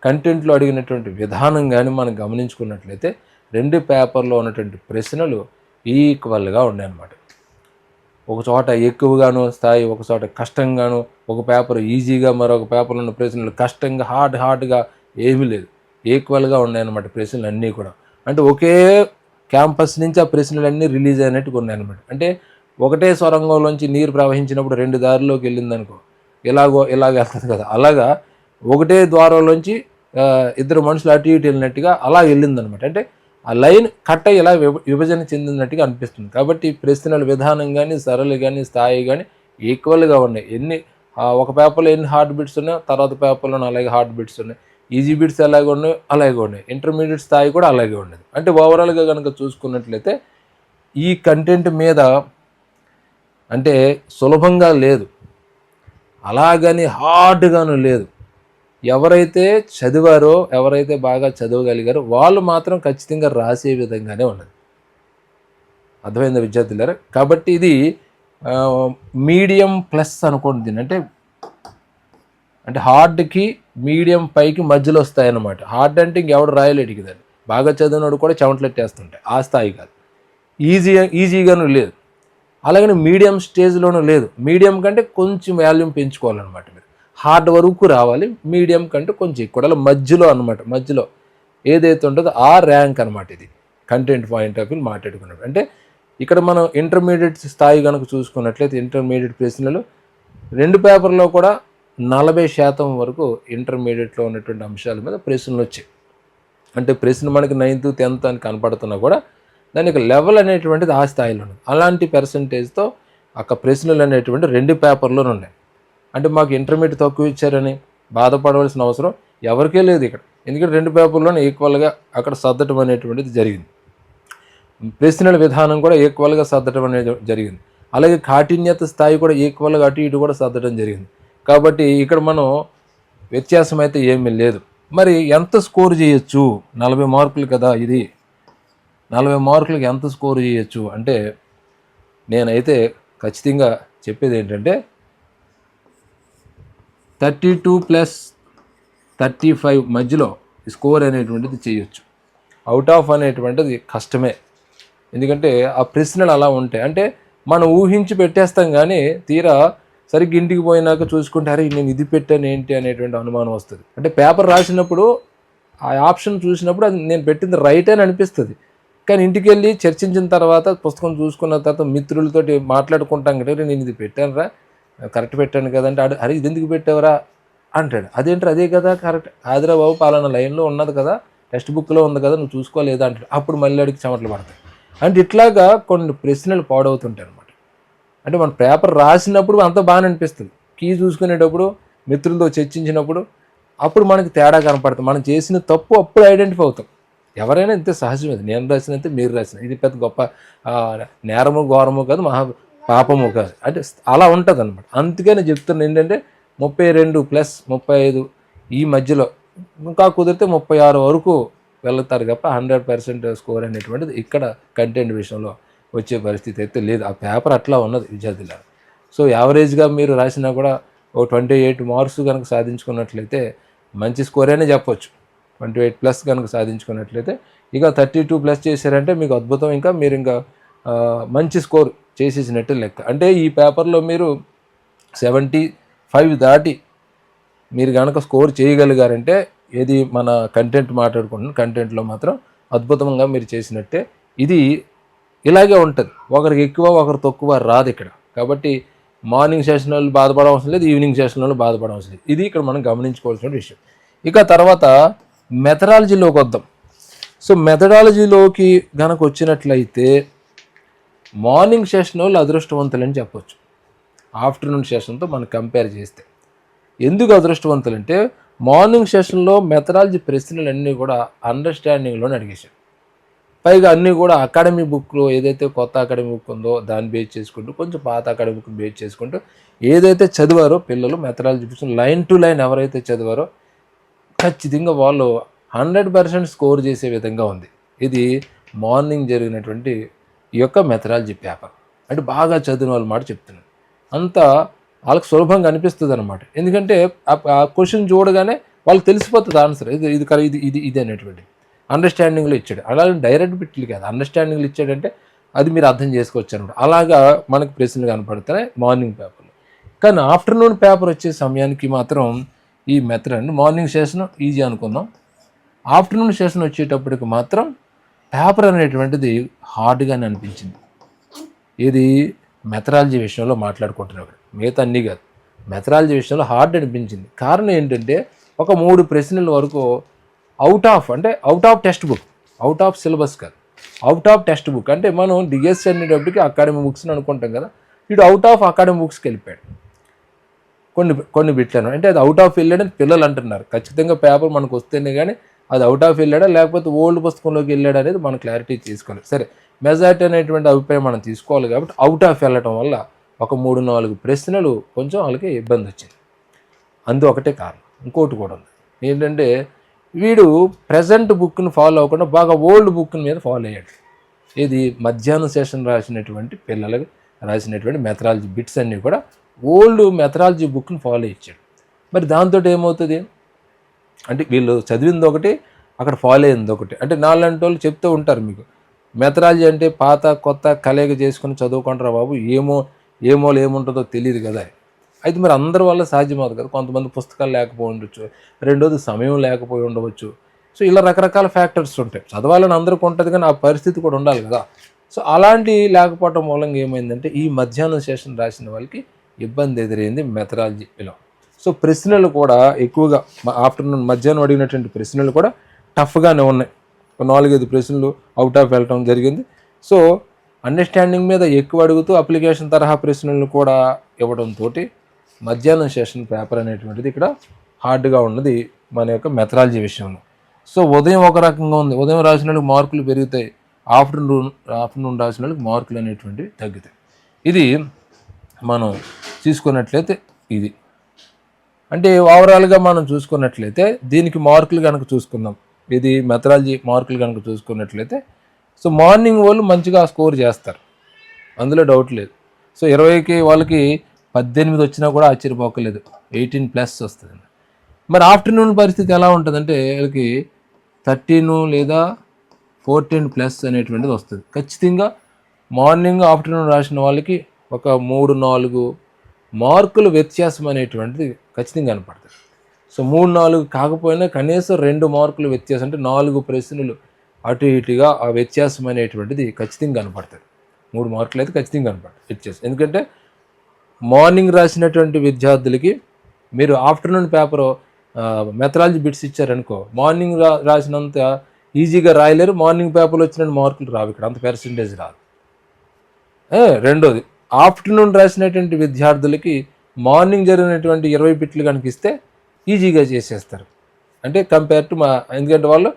కంటెంట్లో అడిగినటువంటి విధానం కానీ మనం గమనించుకున్నట్లయితే 2 పేపర్లో ఉన్నటువంటి ప్రశ్నలు ఈక్వల్గా ఉన్నాయన్నమాట. ఒక చోట ఎక్కువగాను స్థాయి, ఒక చోట కష్టంగాను, ఒక పేపర్ ఈజీగా, మరొక పేపర్లో ఉన్న ప్రశ్నలు కష్టంగా హార్డ్గా ఏమీ లేదు, ఈక్వల్గా ఉన్నాయన్నమాట ప్రశ్నలు అన్నీ కూడా. అంటే ఒకే క్యాంపస్ నుంచి ఆ ప్రశ్నలన్నీ రిలీజ్ అయినట్టుగా ఉన్నాయన్నమాట. అంటే ఒకటే సొరంగంలోంచి నీరు ప్రవహించినప్పుడు 2 దారిలోకి వెళ్ళిందనుకో, ఇలాగ వెళ్తుంది కదా, అలాగా ఒకటే ద్వారంలోంచి 2 మనుషులు అటు ఇటు వెళ్ళినట్టుగా అలా వెళ్ళిందనమాట. అంటే ఆ లైన్ కట్ అయ్యి ఇలా విభజన చెందినట్టుగా అనిపిస్తుంది. కాబట్టి ప్రశ్నల విధానం కానీ, సరళి కానీ, స్థాయి కానీ ఈక్వల్గా ఉన్నాయి. ఒక పేపర్లో ఎన్ని హార్డ్ బిట్స్ ఉన్నాయో తర్వాత పేపర్లో అలాగే హార్డ్ బిట్స్ ఉన్నాయి. ఈజీ బిట్స్ అలాగే ఉన్నాయి, అలాగే ఉన్నాయి. ఇంటర్మీడియట్ స్థాయి కూడా అలాగే ఉండేది. అంటే ఓవరాల్గా కనుక చూసుకున్నట్లయితే ఈ కంటెంట్ మీద అంటే సులభంగా లేదు, అలాగని హార్డ్గాను లేదు. ఎవరైతే చదివారో, ఎవరైతే బాగా చదవగలిగారో వాళ్ళు మాత్రం ఖచ్చితంగా రాసే విధంగానే ఉన్నది. అర్థమైందా విద్యార్థులారా? కాబట్టి ఇది మీడియం ప్లస్ అనుకోండి. దీన్ని అంటే హార్డ్కి మీడియం పైకి మధ్యలో వస్తాయన్నమాట. హార్డ్ అంటే ఇంకెవడు రాయలేడు కదండి, బాగా చదివినోడు కూడా చెమటలెట్టేస్తుంటాయి. ఆ స్థాయి కాదు. ఈజీగాను లేదు, అలాగని మీడియం స్టేజ్లోనూ లేదు. మీడియం కంటే కొంచెం వాల్యూమ్ పెంచుకోవాలన్నమాట. మీరు హార్డ్ వరకు రావాలి, మీడియం కంటే కొంచెం ఎక్కువ మధ్యలో అనమాట. మధ్యలో ఏదైతే ఉంటుందో ఆ ర్యాంక్ అనమాట. ఇది కంటెంట్ పాయింట్ ఆఫ్ వ్యూ మాట్లాడుకున్నప్పుడు. అంటే ఇక్కడ మనం ఇంటర్మీడియట్ స్థాయి కనుక చూసుకున్నట్లయితే ఇంటర్మీడియట్ ప్రశ్నలు 2 పేపర్లో కూడా 40% వరకు ఇంటర్మీడియట్లో ఉన్నటువంటి అంశాల మీద ప్రశ్నలు వచ్చాయి. అంటే ప్రశ్న మనకి 9th 10th అని కనపడుతున్నా కూడా దానికి లెవెల్ అనేటువంటిది ఆ స్థాయిలో ఉంది. అలాంటి పర్సంటేజ్తో అక్కడ ప్రశ్నలు అనేటువంటి 2 పేపర్లోనే ఉన్నాయి. అంటే మాకు ఇంటర్మీడియట్ తక్కువ ఇచ్చారని బాధపడవలసిన అవసరం ఎవరికే లేదు ఇక్కడ. ఎందుకంటే 2 పేపర్లోనే ఈక్వల్గా అక్కడ సర్దటం అనేటువంటిది జరిగింది. ప్రశ్నల విధానం కూడా ఈక్వల్గా సర్దటం అనేది జరిగింది. అలాగే కాఠిన్యత స్థాయి కూడా ఈక్వల్గా అటు ఇటు కూడా సర్దటం జరిగింది. కాబట్టి ఇక్కడ మనం వ్యత్యాసం అయితే ఏమీ లేదు. మరి ఎంత స్కోర్ చేయొచ్చు? 40 మార్కులు కదా ఇది. 40 మార్కులకి ఎంత స్కోర్ చేయొచ్చు అంటే నేనైతే ఖచ్చితంగా చెప్పేది ఏంటంటే 32+35 మధ్యలో స్కోర్ అనేటువంటిది చేయొచ్చు. అవుట్ ఆఫ్ అనేటువంటిది కష్టమే. ఎందుకంటే ఆ ప్రశ్నలు అలా ఉంటాయి. అంటే మనం ఊహించి పెట్టేస్తాం, కానీ తీరా సరిగ్గా ఇంటికి పోయినాక చూసుకుంటే అరే నేను ఇది పెట్టాను ఏంటి అనేటువంటి అనుమానం వస్తుంది. అంటే పేపర్ రాసినప్పుడు ఆ ఆప్షన్ చూసినప్పుడు అది నేను పెట్టింది రైట్ అని అనిపిస్తుంది, కానీ ఇంటికి వెళ్ళి చర్చించిన తర్వాత పుస్తకం చూసుకున్న తర్వాత మిత్రులతోటి మాట్లాడుకుంటాం కదా, నేను ఇది పెట్టాను రా, కరెక్ట్ పెట్టాను కదంటే అరే ఇది ఎందుకు పెట్టావురా అంటాడు. అదేంటారు, అదే కదా కరెక్ట్, ఆదిరా బాబు పాలన లైన్లో ఉన్నది కదా, టెక్స్ట్ బుక్లో ఉంది కదా, నువ్వు చూసుకోలేదా అంటాడు. అప్పుడు మళ్ళీ అడిగి చెమటలు పడతాయి. అంటే ఇట్లాగా కొన్ని ప్రశ్నలు పాడవుతుంటాయి అనమాట. అంటే మన పేపర్ రాసినప్పుడు అంతా బాగానే అనిపిస్తుంది, కీ చూసుకునేటప్పుడు మిత్రులతో చర్చించినప్పుడు అప్పుడు మనకి తేడా కనపడుతుంది. మనం చేసిన తప్పు అప్పుడు ఐడెంటిఫై అవుతాం. ఎవరైనా ఇంతే సహజమే, నేను రాసినంతే మీరు రాసిన, ఇది పెద్ద గొప్ప నేరము ఘోరము కాదు, మహా పాపము కాదు, అంటే అలా ఉంటుంది అనమాట. అందుకని చెప్తున్నాను ఏంటంటే 32+35 ఈ మధ్యలో, ఇంకా కుదిరితే 36 వరకు వెళ్తారు తప్ప 100% స్కోర్ అనేటువంటిది ఇక్కడ కంటెంట్ విషయంలో వచ్చే పరిస్థితి అయితే లేదు. ఆ పేపర్ అట్లా ఉన్నది విద్యార్థుల. సో యావరేజ్గా మీరు రాసినా కూడా ఓ 28 మార్క్స్ కనుక సాధించుకున్నట్లయితే మంచి స్కోర్ అనే చెప్పొచ్చు. 28+ కనుక సాధించుకున్నట్లయితే, ఇక 32+ చేశారంటే మీకు అద్భుతం, ఇంకా మీరు ఇంకా మంచి స్కోర్ చేసేసినట్టు లెక్క. అంటే ఈ పేపర్లో మీరు 75 దాటి మీరు కనుక స్కోర్ చేయగలిగారంటే, ఏది మన కంటెంట్ మాట్లాడుకుంటున్న కంటెంట్లో మాత్రం అద్భుతంగా మీరు చేసినట్టే. ఇది ఇలాగే ఉంటుంది, ఒకరికి ఎక్కువ ఒకరు తక్కువ రాదు ఇక్కడ. కాబట్టి మార్నింగ్ సెషన్ వాళ్ళు బాధపడవలసిన లేదు, ఈవినింగ్ సెషన్ వాళ్ళు బాధపడవలసిన లేదు. ఇది ఇక్కడ మనం గమనించుకోవాల్సిన విషయం. ఇక తర్వాత మెథడాలజీలోకి వద్దాం. సో మెథడాలజీలోకి కనుక వచ్చినట్లయితే మార్నింగ్ సెషన్ వాళ్ళు అదృష్టవంతులని చెప్పొచ్చు ఆఫ్టర్నూన్ సెషన్తో మనం కంపేర్ చేస్తే. ఎందుకు అదృష్టవంతులంటే మార్నింగ్ సెషన్లో మెథడాలజీ ప్రశ్నలన్నీ కూడా అండర్స్టాండింగ్లోనే అడిగేశారు. పైగా అన్నీ కూడా అకాడమీ బుక్లో ఏదైతే కొత్త అకాడమీ బుక్ ఉందో దాన్ని బేస్ చేసుకుంటూ, కొంచెం పాత అకాడమీ బుక్ బేస్ చేసుకుంటూ ఏదైతే చదివారో పిల్లలు methodology books line to line ఎవరైతే చదివారో ఖచ్చితంగా వాళ్ళు 100% స్కోర్ చేసే విధంగా ఉంది. ఇది మార్నింగ్ జరిగినటువంటి ఈ యొక్క మెథడాలజీ పేపర్. అంటే బాగా చదివిన వాళ్ళ మాట చెప్తున్నాను. అంతా వాళ్ళకి సులభంగా అనిపిస్తుంది అనమాట. ఎందుకంటే ఆ క్వశ్చన్ చూడగానే వాళ్ళకి తెలిసిపోతుంది ఆన్సర్, ఇది ఇది ఇది ఇది ఇది అనేటువంటి అండర్స్టాండింగ్లో ఇచ్చాడు. అలాగే డైరెక్ట్ బిట్లు కాదు, అండర్స్టాండింగ్లో ఇచ్చాడంటే అది మీరు అర్థం చేసుకోవచ్చు అనమాట. అలాగా మనకు ప్రశ్నలు కనపడుతున్నాయి మార్నింగ్ పేపర్లో. కానీ ఆఫ్టర్నూన్ పేపర్ వచ్చే సమయానికి మాత్రం ఈ మెథడ్ అండి, మార్నింగ్ సెషన్ ఈజీ అనుకుందాం, ఆఫ్టర్నూన్ సెషన్ వచ్చేటప్పటికి మాత్రం పేపర్ అనేటువంటిది హార్డ్గానే అనిపించింది. ఇది మెథడాలజీ విషయంలో మాట్లాడుకుంటున్నాడు, మిగతా అన్నీ కాదు, మెథడాలజీ విషయంలో హార్డ్ అనిపించింది. కారణం ఏంటంటే ఒక 3 ప్రశ్నల వరకు out of text book, out of syllabus కాదు, అవుట్ ఆఫ్ టెక్స్ట్ బుక్. అంటే మనం డిఎస్సి అనేటప్పటికి అకాడమీ బుక్స్ని అనుకుంటాం కదా, ఇటు అవుట్ ఆఫ్ అకాడమీ బుక్స్కి వెళ్ళిపోయాడు కొన్ని బిట్లను. అంటే అది అవుట్ ఆఫ్ వెళ్ళాడని పిల్లలు అంటున్నారు. ఖచ్చితంగా పేపర్ మనకు వస్తేనే కానీ అది అవుట్ ఆఫ్ వెళ్ళాడా లేకపోతే ఓల్డ్ పుస్తకంలోకి వెళ్ళాడా అనేది మనం క్లారిటీ తీసుకోవాలి. సరే, మెజారిటీ అనేటువంటి అభిప్రాయం మనం తీసుకోవాలి. కాబట్టి అవుట్ ఆఫ్ వెళ్ళటం వల్ల ఒక 3-4 ప్రశ్నలు కొంచెం వాళ్ళకి ఇబ్బంది వచ్చింది. అందు ఒకటే కారణం. ఇంకోటి కూడా ఉంది ఏంటంటే, వీడు ప్రజెంట్ బుక్ని ఫాలో అవ్వకుండా బాగా ఓల్డ్ బుక్ మీద ఫాలో అయ్యాడు. ఇది మధ్యాహ్నం సెషన్ రాసినటువంటి పిల్లలకు రాసినటువంటి మెథడాలజీ బిట్స్ అన్నీ కూడా ఓల్డ్ మెథడాలజీ బుక్ని ఫాలో ఇచ్చాడు. మరి దాంతో ఏమవుతుంది అంటే, వీళ్ళు చదివింది ఒకటి, అక్కడ ఫాలో అయింది ఒకటి. అంటే నాలాంటి వాళ్ళు చెప్తూ ఉంటారు మీకు, మెథడాలజీ అంటే పాత కొత్త కలయిక చేసుకుని చదువుకుంటారా బాబు, ఏముంటుందో తెలియదు కదా. అయితే మరి అందరి వల్ల సాధ్యమవుతుంది కదా, కొంతమంది పుస్తకాలు లేకపోయి ఉండొచ్చు, రెండోది సమయం లేకపోయి ఉండవచ్చు. సో ఇలా రకరకాల ఫ్యాక్టర్స్ ఉంటాయి. చదవాలని అందరికీ ఉంటుంది కానీ ఆ పరిస్థితి కూడా ఉండాలి కదా. సో అలాంటి లేకపోవటం మూలంగా ఏమైందంటే ఈ మధ్యాహ్నం సెషన్ రాసిన వాళ్ళకి ఇబ్బంది ఎదురైంది మెథడాలజీలో. సో ప్రశ్నలు కూడా ఎక్కువగా ఆఫ్టర్నూన్ మధ్యాహ్నం అడిగినటువంటి ప్రశ్నలు కూడా టఫ్గానే ఉన్నాయి. 4-5 ప్రశ్నలు అవుట్ ఆఫ్ వెళ్ళటం జరిగింది. సో అండర్స్టాండింగ్ మీద ఎక్కువ అడుగుతూ అప్లికేషన్ తరహా ప్రశ్నలను కూడా ఇవ్వడంతో మధ్యాహ్నం సెషన్ పేపర్ అనేటువంటిది ఇక్కడ హార్డ్గా ఉన్నది మన యొక్క మెథడాలజీ విషయంలో. సో ఉదయం ఒక రకంగా ఉంది, ఉదయం రాసిన వాళ్ళకి మార్కులు పెరుగుతాయి, ఆఫ్టర్నూన్ రాసిన వాళ్ళకి మార్కులు అనేటువంటివి తగ్గుతాయి. ఇది మనం చూసుకున్నట్లయితే ఇది అంటే ఓవరాల్గా మనం చూసుకున్నట్లయితే దీనికి మార్కులు కనుక చూసుకుందాం, ఇది మెథడాలజీ మార్కులు కనుక చూసుకున్నట్లయితే సో మార్నింగ్ వాళ్ళు మంచిగా స్కోర్ చేస్తారు, అందులో డౌట్ లేదు. సో 20కి వాళ్ళకి 18 వచ్చినా కూడా ఆశ్చర్యపోకలేదు, 18+ వస్తుంది. మరి ఆఫ్టర్నూన్ పరిస్థితి ఎలా ఉంటుందంటే వీళ్ళకి 13 లేదా 14+ అనేటువంటిది వస్తుంది. ఖచ్చితంగా మార్నింగ్ ఆఫ్టర్నూన్ రాసిన వాళ్ళకి ఒక 3-4 మార్కులు వ్యత్యాసం అనేటువంటిది ఖచ్చితంగా కనపడుతుంది. సో 3-4 కాకపోయినా కనీసం 2 మార్కులు వ్యత్యాసం, అంటే 4 ప్రశ్నలు అటు ఇటుగా ఆ వ్యత్యాసం అనేటువంటిది ఖచ్చితంగా కనపడుతుంది. 3 మార్కులు అయితే ఖచ్చితంగా కనపడుతుంది వ్యత్యాసం. ఎందుకంటే మార్నింగ్ రాసినటువంటి విద్యార్థులకి మీరు ఆఫ్టర్నూన్ పేపరు మెథడాలజీ బిట్స్ ఇచ్చారనుకో, మార్నింగ్ రాసినంత ఈజీగా రాయలేరు. మార్నింగ్ పేపర్లో వచ్చినట్టు మార్కులు రావు, ఇక్కడ అంత పర్సంటేజ్ రాదు. రెండోది, ఆఫ్టర్నూన్ రాసినటువంటి విద్యార్థులకి మార్నింగ్ జరిగినటువంటి 20 బిట్లు కనుక ఇస్తే ఈజీగా చేసేస్తారు. అంటే కంపేర్ టు ఎందుకంటే వాళ్ళు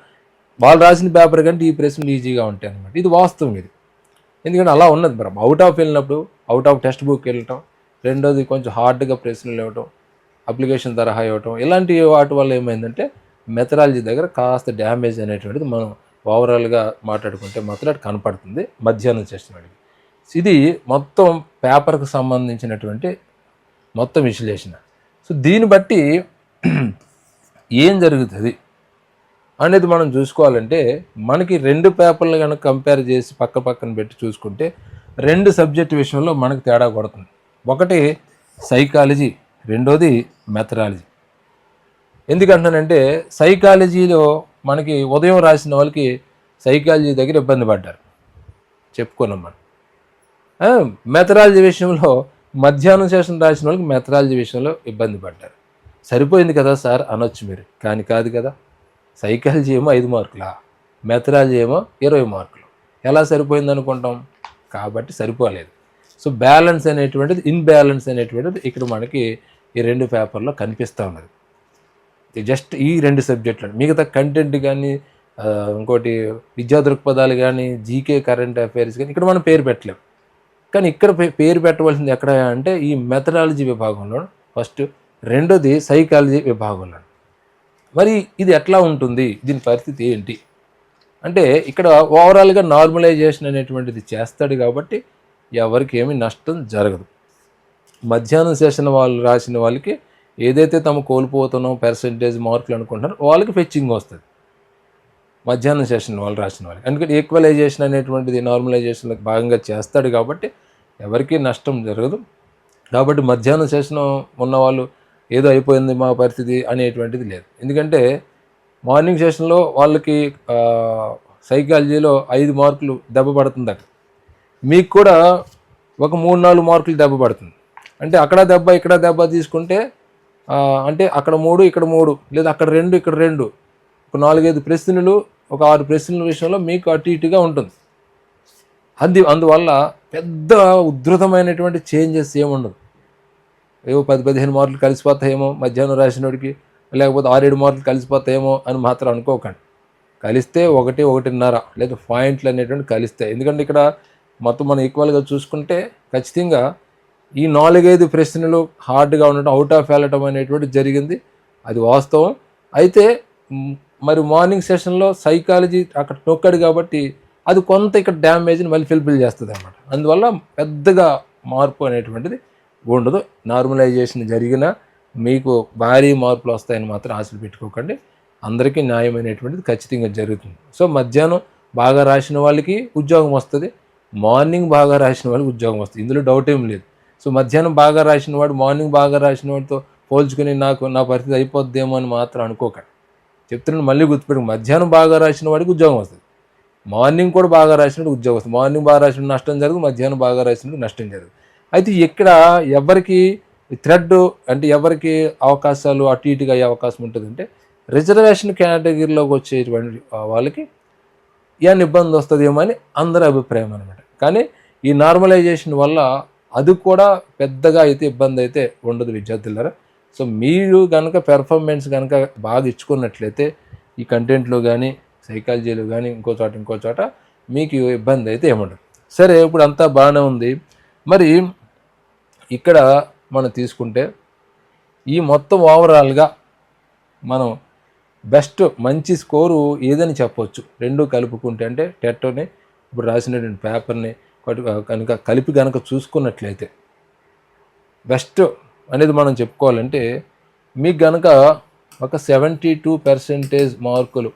రాసిన పేపర్ కంటే ఈ ప్రశ్నలు ఈజీగా ఉంటాయి అనమాట. ఇది వాస్తవం ఇది. ఎందుకంటే అలా ఉన్నది మరి. అవుట్ ఆఫ్ వెళ్ళినప్పుడు అవుట్ ఆఫ్ టెక్స్ట్ బుక్ వెళ్ళటం, రెండోది కొంచెం హార్డ్గా ప్రశ్నలు ఇవ్వటం, అప్లికేషన్ తరహా ఇవ్వటం, ఇలాంటి వాటి వల్ల ఏమైందంటే మెథడాలజీ దగ్గర కాస్త డ్యామేజ్ అనేటువంటిది మనం ఓవరాల్గా మాట్లాడుకుంటే మాత్రం అటు కనపడుతుంది మధ్యాహ్నం సెషన్ అడిగి. ఇది మొత్తం పేపర్కి సంబంధించినటువంటి మొత్తం విశ్లేషణ. సో దీన్ని బట్టి ఏం జరుగుతుంది అనేది మనం చూసుకోవాలంటే, మనకి 2 పేపర్లు కనుక కంపేర్ చేసి పక్కన పెట్టి చూసుకుంటే 2 సబ్జెక్టు విషయంలో మనకు తేడా కొడుతుంది. ఒకటి సైకాలజీ, రెండోది మెథడాలజీ. ఎందుకంటానంటే సైకాలజీలో మనకి ఉదయం రాసిన వాళ్ళకి సైకాలజీ దగ్గర ఇబ్బంది పడ్డారు, చెప్పుకున్నాం మనం. మెథడాలజీ విషయంలో మధ్యాహ్నం సెషన్ రాసిన వాళ్ళకి మెథడాలజీ విషయంలో ఇబ్బంది పడ్డారు. సరిపోయింది కదా సార్ అనొచ్చు మీరు, కానీ కాదు కదా. సైకాలజీ ఏమో 5 మార్కులా, మెథడాలజీ ఏమో 20 మార్కులు. ఎలా సరిపోయింది అనుకుంటాం? కాబట్టి సరిపోలేదు. సో బ్యాలెన్స్ అనేటువంటిది, ఇన్బ్యాలెన్స్ అనేటువంటిది ఇక్కడ మనకి ఈ 2 పేపర్లో కనిపిస్తూ ఉన్నది. జస్ట్ ఈ 2 సబ్జెక్టులు, మిగతా కంటెంట్ కానీ ఇంకోటి విద్యా దృక్పథాలు కానీ జీకే కరెంట్ అఫైర్స్ కానీ ఇక్కడ మనం పేరు పెట్టలేం. కానీ ఇక్కడ పేరు పెట్టవలసింది ఎక్కడ అంటే ఈ మెథడాలజీ విభాగంలో ఫస్ట్, రెండోది సైకాలజీ విభాగంలో. మరి ఇది ఎట్లా ఉంటుంది, దీని పరిస్థితి ఏంటి అంటే, ఇక్కడ ఓవరాల్గా నార్మలైజేషన్ అనేటువంటిది చేస్తాడు కాబట్టి ఎవరికి ఏమీ నష్టం జరగదు. మధ్యాహ్నం సెషన్ వాళ్ళు రాసిన వాళ్ళకి ఏదైతే తమ కోల్పోతున్నాం పర్సంటేజ్ మార్కులు అనుకుంటున్నారో వాళ్ళకి ఫెచ్చింగ్ వస్తుంది మధ్యాహ్నం సెషన్ వాళ్ళు రాసిన వాళ్ళకి. ఎందుకంటే ఈక్వలైజేషన్ అనేటువంటిది నార్మలైజేషన్లో భాగంగా చేస్తాడు కాబట్టి ఎవరికీ నష్టం జరగదు. కాబట్టి మధ్యాహ్నం సెషన్ ఉన్న వాళ్ళు ఏదో అయిపోయింది మా పరిస్థితి అనేటువంటిది లేదు. ఎందుకంటే మార్నింగ్ సెషన్లో వాళ్ళకి సైకాలజీలో 5 మార్కులు దెబ్బ పడుతుంది, అక్కడ మీకు కూడా ఒక 3-4 మార్కులు దెబ్బ పడుతుంది. అంటే అక్కడ దెబ్బ ఇక్కడ దెబ్బ తీసుకుంటే అంటే అక్కడ 3 ఇక్కడ 3 లేదా అక్కడ 2 ఇక్కడ 2, ఒక 4-5 ప్రశ్నలు, ఒక 6 ప్రశ్నల విషయంలో మీకు అటు ఇటుగా ఉంటుంది. అందువల్ల పెద్ద ఉధృతమైనటువంటి చేంజెస్ ఏముండదు. ఏవో 10-15 మార్కులు కలిసిపోతాయేమో మధ్యాహ్నం రాసినోడికి, లేకపోతే 6-7 మార్కులు కలిసిపోతాయేమో అని మాత్రం అనుకోకండి. కలిస్తే 1-1.5 లేదా పాయింట్లు అనేటువంటి కలిస్తాయి. ఎందుకంటే ఇక్కడ మొత్తం మనం ఈక్వల్గా చూసుకుంటే ఖచ్చితంగా ఈ 4-5 ప్రశ్నలు హార్డ్గా ఉండటం, అవుట్ ఆఫ్ వెళ్ళటం అనేటువంటి జరిగింది, అది వాస్తవం. అయితే మరి మార్నింగ్ సెషన్లో సైకాలజీ అక్కడ నొక్కాడు కాబట్టి అది కొంత ఇక్కడ డ్యామేజ్ని మళ్ళీ ఫిల్ఫిల్ చేస్తుంది అన్నమాట. అందువల్ల పెద్దగా మార్పు అనేటువంటిది ఉండదు. నార్మలైజేషన్ జరిగినా మీకు భారీ మార్పులు వస్తాయని మాత్రం ఆశలు పెట్టుకోకండి. అందరికీ న్యాయమైనటువంటిది ఖచ్చితంగా జరుగుతుంది. సో మధ్యాహ్నం బాగా రాసిన వాళ్ళకి ఉద్యోగం వస్తుంది, మార్నింగ్ బాగా రాసిన వాళ్ళకి ఉద్యోగం వస్తుంది, ఇందులో డౌట్ ఏం లేదు. సో మధ్యాహ్నం బాగా రాసిన వాడు మార్నింగ్ బాగా రాసిన వాడితో పోల్చుకుని నా పరిస్థితి అయిపోద్దేమో అని మాత్రం అనుకోకండి. చెప్తున్నాను, మళ్ళీ గుర్తుపెట్టుకు, మధ్యాహ్నం బాగా రాసిన వాడికి ఉద్యోగం వస్తుంది, మార్నింగ్ కూడా బాగా రాసినట్టు ఉద్యోగం వస్తుంది. మార్నింగ్ బాగా రాసిన నష్టం జరగదు, మధ్యాహ్నం బాగా రాసినట్టు నష్టం జరగదు. అయితే ఇక్కడ ఎవరికి థ్రెడ్ అంటే ఎవరికి అవకాశాలు అటు ఇటుగా అయ్యే అవకాశం ఉంటుందంటే రిజర్వేషన్ కేటగిరీలోకి వచ్చేటువంటి వాళ్ళకి ఏమైనా ఇబ్బంది వస్తుందేమో అని అందరి అభిప్రాయం అనమాట. కానీ ఈ నార్మలైజేషన్ వల్ల అది కూడా పెద్దగా అయితే ఇబ్బంది అయితే ఉండదు విద్యార్థులారా. సో మీరు కనుక పెర్ఫార్మెన్స్ కనుక బాగా ఇచ్చుకున్నట్లయితే ఈ కంటెంట్లో కానీ సైకాలజీలో కానీ ఇంకో చోట మీకు ఇబ్బంది అయితే ఏముండదు. సరే, ఇప్పుడు అంతా బాగానే ఉంది. మరి ఇక్కడ మనం తీసుకుంటే ఈ మొత్తం ఓవరాల్గా మనం బెస్ట్ మంచి స్కోరు ఏదని చెప్పవచ్చు, 2 కలుపుకుంటే. అంటే టెట్ని ఇప్పుడు రాసినటువంటి పేపర్ని కనుక కలిపి కనుక చూసుకున్నట్లయితే బెస్ట్ అనేది మనం చెప్పుకోవాలంటే మీకు కనుక ఒక 72% మార్కులు